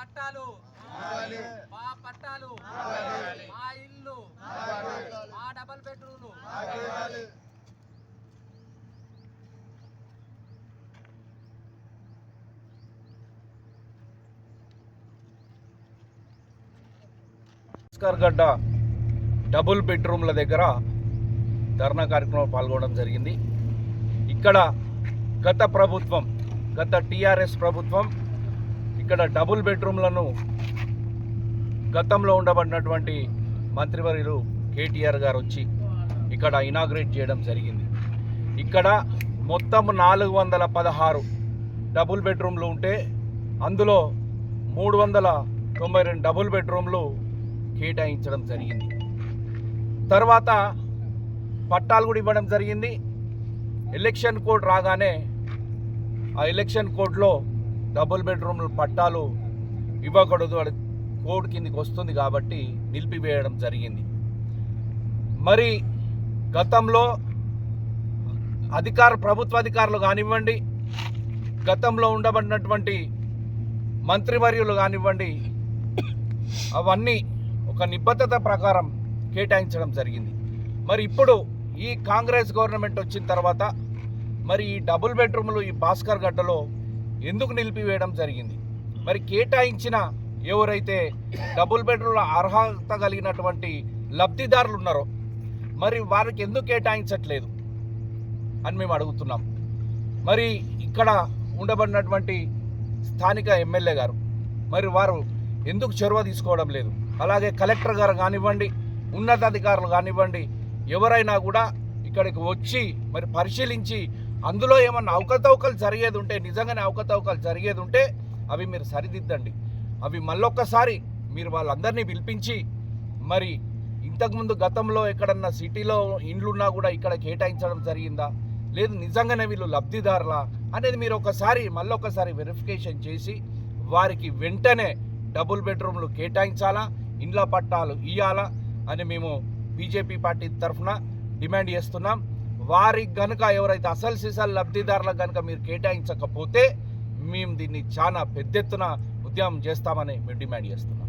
పట్టాలు మా పట్టాలు మా ఇల్లు మా డబల్ బెడ్రూమ్లు గడ్డ డబుల్ బెడ్రూమ్ల దగ్గర ధర్నా కార్యక్రమంలో పాల్గొనడం జరిగింది. ఇక్కడ గత టీఆర్ఎస్ ప్రభుత్వం ఇక్కడ డబుల్ బెడ్రూమ్లను గతంలో ఉండబడినటువంటి మంత్రివర్యులు కేటీఆర్ గారు వచ్చి ఇక్కడ ఇనాగ్రేట్ చేయడం జరిగింది. ఇక్కడ మొత్తం 416 డబుల్ బెడ్రూమ్లు ఉంటే అందులో 392 డబుల్ బెడ్రూమ్లు కేటాయించడం జరిగింది. తర్వాత పట్టాలు కూడా ఇవ్వడం జరిగింది. ఎలక్షన్ కోడ్ రాగానే ఆ ఎలక్షన్ కోడ్లో డబుల్ బెడ్రూమ్లు పట్టాలు ఇవ్వకూడదు, అది కోడ్ కిందికి వస్తుంది కాబట్టి నిలిపివేయడం జరిగింది. మరి గతంలో ప్రభుత్వ అధికారులు కానివ్వండి, గతంలో ఉండబడినటువంటి మంత్రివర్యులు కానివ్వండి, అవన్నీ ఒక నిబద్ధత ప్రకారం కేటాయించడం జరిగింది. మరి ఇప్పుడు ఈ కాంగ్రెస్ గవర్నమెంట్ వచ్చిన తర్వాత మరి ఈ డబుల్ బెడ్రూమ్లు ఈ భాస్కర్ గడ్డలో ఎందుకు నిలిపివేయడం జరిగింది? మరి కేటాయించిన ఎవరైతే డబుల్ బెడ్రూమ్ల అర్హత కలిగినటువంటి లబ్ధిదారులు ఉన్నారో మరి వారికి ఎందుకు కేటాయించట్లేదు అని మేము అడుగుతున్నాం. మరి ఇక్కడ ఉండబడినటువంటి స్థానిక ఎమ్మెల్యే గారు మరి వారు ఎందుకు చొరవ తీసుకోవడం లేదు? అలాగే కలెక్టర్ గారు కానివ్వండి, ఉన్నతాధికారులు కానివ్వండి, ఎవరైనా కూడా ఇక్కడికి వచ్చి మరి పరిశీలించి అందులో ఏమన్నా అవకతవకలు జరిగేది ఉంటే, నిజంగానే అవకతవకలు జరిగేది ఉంటే అవి మీరు సరిదిద్దండి. అవి మళ్ళొక్కసారి మీరు వాళ్ళందరినీ పిలిపించి మరి ఇంతకుముందు గతంలో ఎక్కడన్నా సిటీలో ఇండ్లున్నా కూడా ఇక్కడ కేటాయించడం జరిగిందా, లేదు నిజంగానే వీళ్ళు లబ్ధిదారులా అనేది మీరు మళ్ళొకసారి వెరిఫికేషన్ చేసి వారికి వెంటనే డబుల్ బెడ్రూమ్లు కేటాయించాలా, ఇండ్ల పట్టాలు ఇవ్వాలా అని మేము బీజేపీ పార్టీ తరఫున డిమాండ్ చేస్తున్నాం. వారికి కనుక ఎవరైతే అసలు సిసలు లబ్ధిదారులకు కనుక మీరు కేటాయించకపోతే మేము దీన్ని చాలా పెద్ద ఎత్తున ఉద్యమం చేస్తామని మేము డిమాండ్ చేస్తున్నాం.